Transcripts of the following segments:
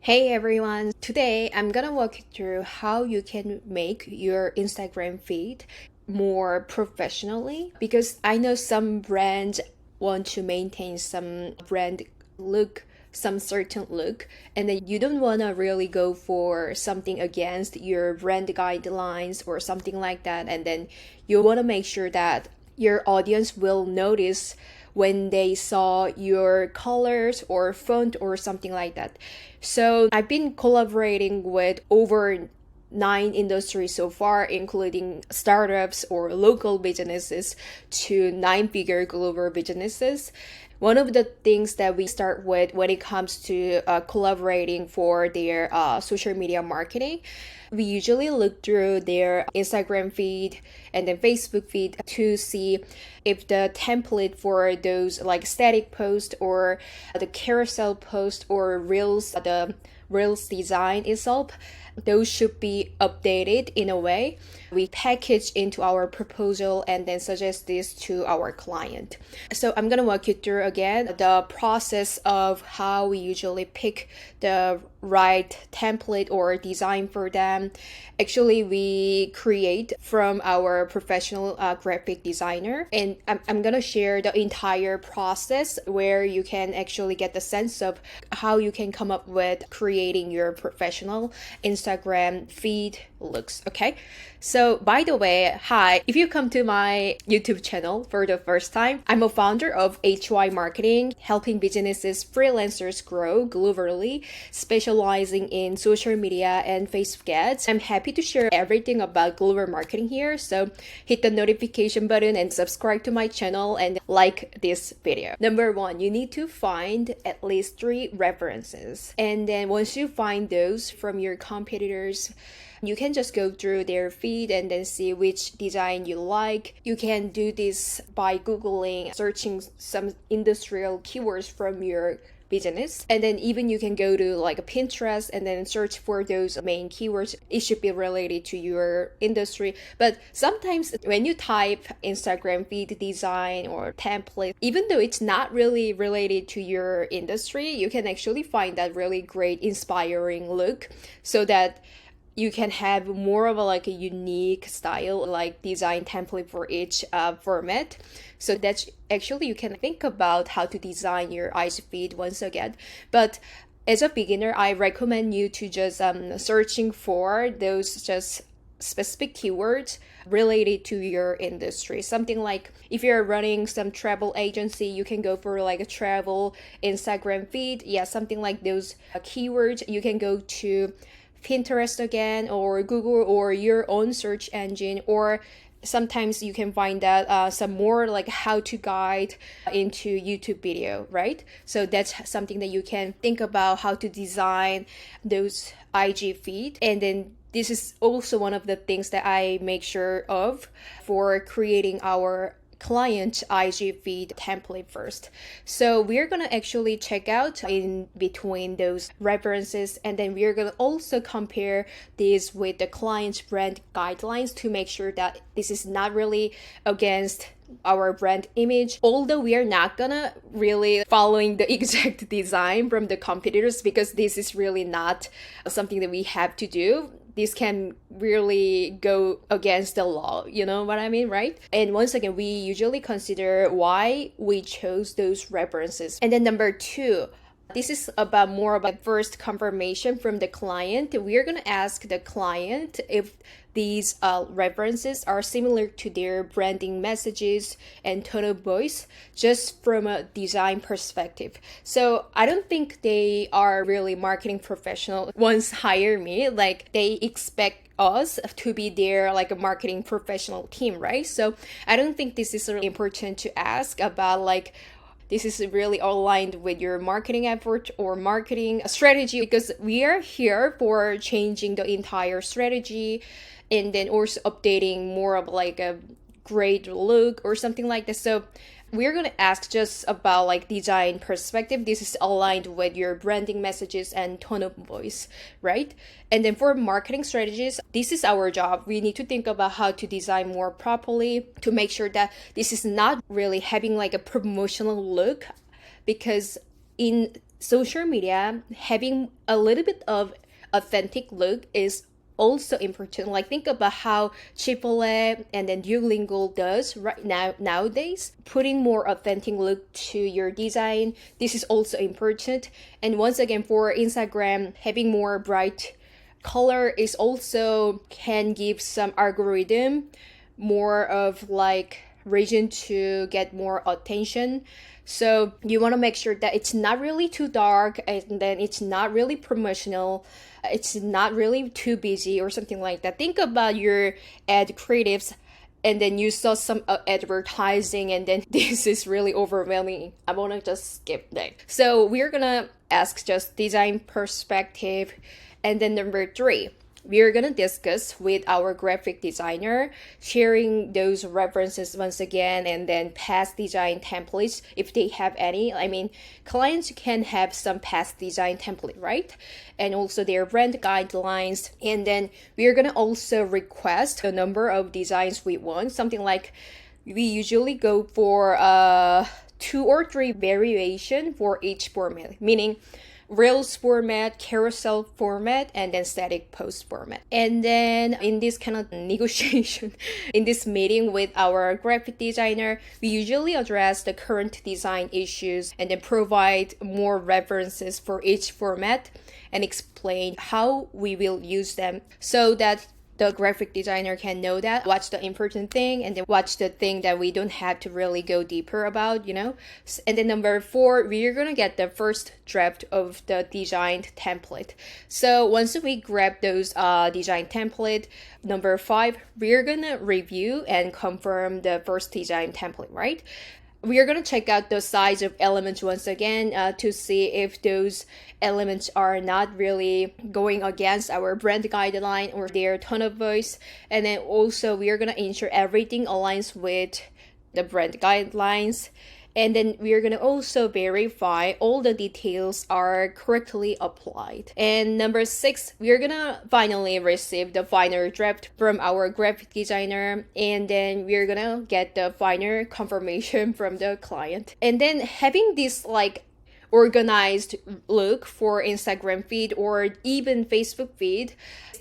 Hey everyone, today I'm gonna walk you through how you can make your Instagram feed more professionally because I know some brands want to maintain some brand look, some certain look, and then you don't want to really go for something against your brand guidelines or something like that, and then you want to make sure that your audience will notice when they saw your colors or font or something like that. So I've been collaborating with over 9 industries so far, including startups or local businesses to 9-figure global businesses. One of the things that we start with when it comes to collaborating for their social media marketing, we usually look through their Instagram feed and then Facebook feed to see if the template for those like static post or the carousel post or reels, the reels design itself, those should be updated in a way we package into our proposal and then suggest this to our client. So I'm going to walk you through again the process of how we usually pick the right template or design for them. Actually, we create from our professional graphic designer, and I'm gonna share the entire process where you can actually get the sense of how you can come up with creating your professional Instagram feed looks. Okay, so by the way, hi, if you come to my YouTube channel for the first time, I'm a founder of HY Marketing, helping businesses freelancers grow globally, specializing in social media and Facebook ads. I'm happy to share everything about global marketing here, so hit the notification button and subscribe to my channel and like this video. Number one, you need to find at least 3 references, and then once you find those from your competitors, you can just go through their feed and then see which design you like. You can do this by Googling, searching some industrial keywords from your business, and then even you can go to like a Pinterest and then search for those main keywords. It should be related to your industry, but sometimes when you type Instagram feed design or template, even though it's not really related to your industry, you can actually find that really great inspiring look so that you can have more of a unique style, like design template for each format. So that's actually, you can think about how to design your IG feed once again. But as a beginner, I recommend you to just searching for those just specific keywords related to your industry. Something like if you're running some travel agency, you can go for like a travel Instagram feed. Yeah, something like those keywords. You can go to Pinterest again, or Google, or your own search engine, or sometimes you can find that some more like how to guide into YouTube video, right? So that's something that you can think about how to design those IG feed. And then this is also one of the things that I make sure of for creating our client IG feed template first. So we're gonna actually check out in between those references, and then we're gonna also compare this with the client's brand guidelines to make sure that this is not really against our brand image, although we are not gonna really following the exact design from the competitors because this is really not something that we have to do. This can really go against the law, you know what I mean, right? And once again, we usually consider why we chose those references. And then number 2, this is about more about first confirmation from the client. We are going to ask the client if these references are similar to their branding messages and tone of voice, just from a design perspective. So I don't think they are really marketing professional once hire me, like they expect us to be their like a marketing professional team, right? So I don't think this is really important to ask about like this is really aligned with your marketing effort or marketing strategy, because we are here for changing the entire strategy and then also updating more of like a great look or something like this. So we're going to ask just about like design perspective. This is aligned with your branding messages and tone of voice, right? And then for marketing strategies, this is our job. We need to think about how to design more properly to make sure that this is not really having like a promotional look, because in social media, having a little bit of authentic look is also important. Like think about how Chipotle and then Duolingo does right now nowadays, putting more authentic look to your design. This is also important. And once again, for Instagram, having more bright color is also can give some algorithm more of like region to get more attention. So you want to make sure that it's not really too dark, and then it's not really promotional, it's not really too busy or something like that. Think about your ad creatives, and then you saw some advertising, and then this is really overwhelming. I want to just skip that. So we're gonna ask just design perspective. And then number 3, we're gonna discuss with our graphic designer, sharing those references once again, and then past design templates if they have any. I mean, clients can have some past design template, right? And also their brand guidelines. And then we're gonna also request the number of designs we want. Something like we usually go for 2 or 3 variation for each format, meaning Reels format, carousel format, and then static post format. And then in this kind of negotiation, in this meeting with our graphic designer, we usually address the current design issues and then provide more references for each format and explain how we will use them so that the graphic designer can know that, watch the important thing, and then watch the thing that we don't have to really go deeper about, you know? And then number 4, we're gonna get the first draft of the designed template. So once we grab those design template, number 5, we're gonna review and confirm the first design template, right? We are going to check out the size of elements once again to see if those elements are not really going against our brand guideline or their tone of voice. And then also we are going to ensure everything aligns with the brand guidelines. And then we are going to also verify all the details are correctly applied. And number 6, we are going to finally receive the final draft from our graphic designer. And then we are going to get the final confirmation from the client. And then having this like organized look for Instagram feed or even Facebook feed,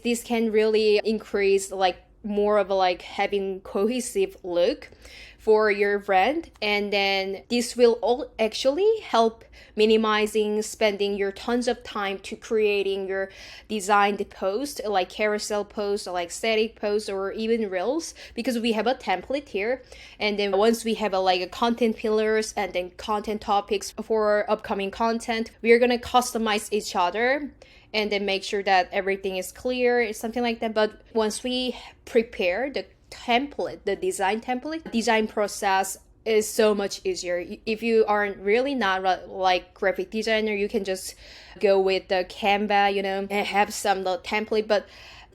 this can really increase like more of a like having cohesive look for your brand. And then this will all actually help minimizing spending your tons of time to creating your designed post like carousel posts, like static posts, or even reels, because we have a template here. And then once we have a content pillars and then content topics for upcoming content, we are going to customize each other and then make sure that everything is clear, something like that. But once we prepare the template, the design template, design process is so much easier. If you aren't really not like graphic designer, you can just go with the Canva, you know, and have some template. But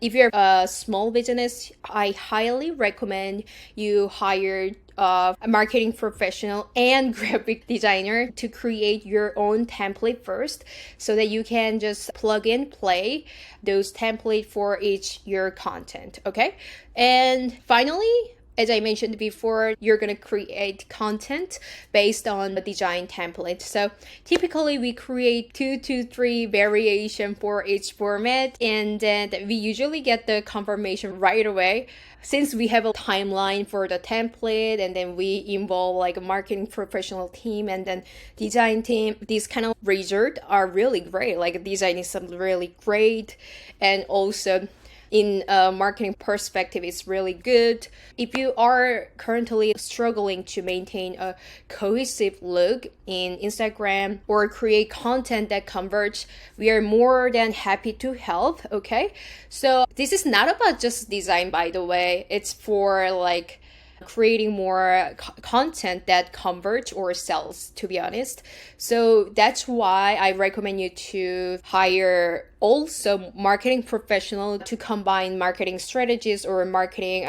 if you're a small business, I highly recommend you hire a marketing professional and graphic designer to create your own template first, so that you can just plug and play those templates for each your content. Okay. And finally, as I mentioned before, you're going to create content based on the design template. So typically we create 2 to 3 variation for each format, and then we usually get the confirmation right away. Since we have a timeline for the template, and then we involve like a marketing professional team and then design team, these kind of results are really great. Like designing something really great, and also in a marketing perspective, it's really good. If you are currently struggling to maintain a cohesive look in Instagram or create content that converts, we are more than happy to help. Okay, so this is not about just design, by the way. It's for like creating more content that converts or sells, to be honest. So that's why I recommend you to hire also marketing professional to combine marketing strategies or marketing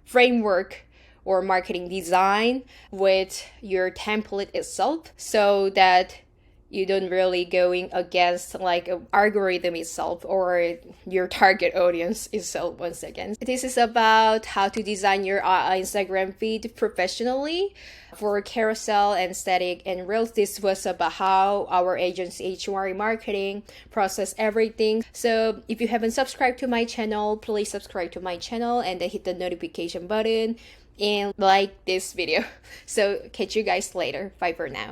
framework or marketing design with your template itself, so that you don't really going against like a algorithm itself or your target audience itself. Once again, this is about how to design your Instagram feed professionally for carousel and static and reels. This was about how our agency HMR marketing process everything. So if you haven't subscribed to my channel, please subscribe to my channel and then hit the notification button and like this video. So catch you guys later. Bye for now.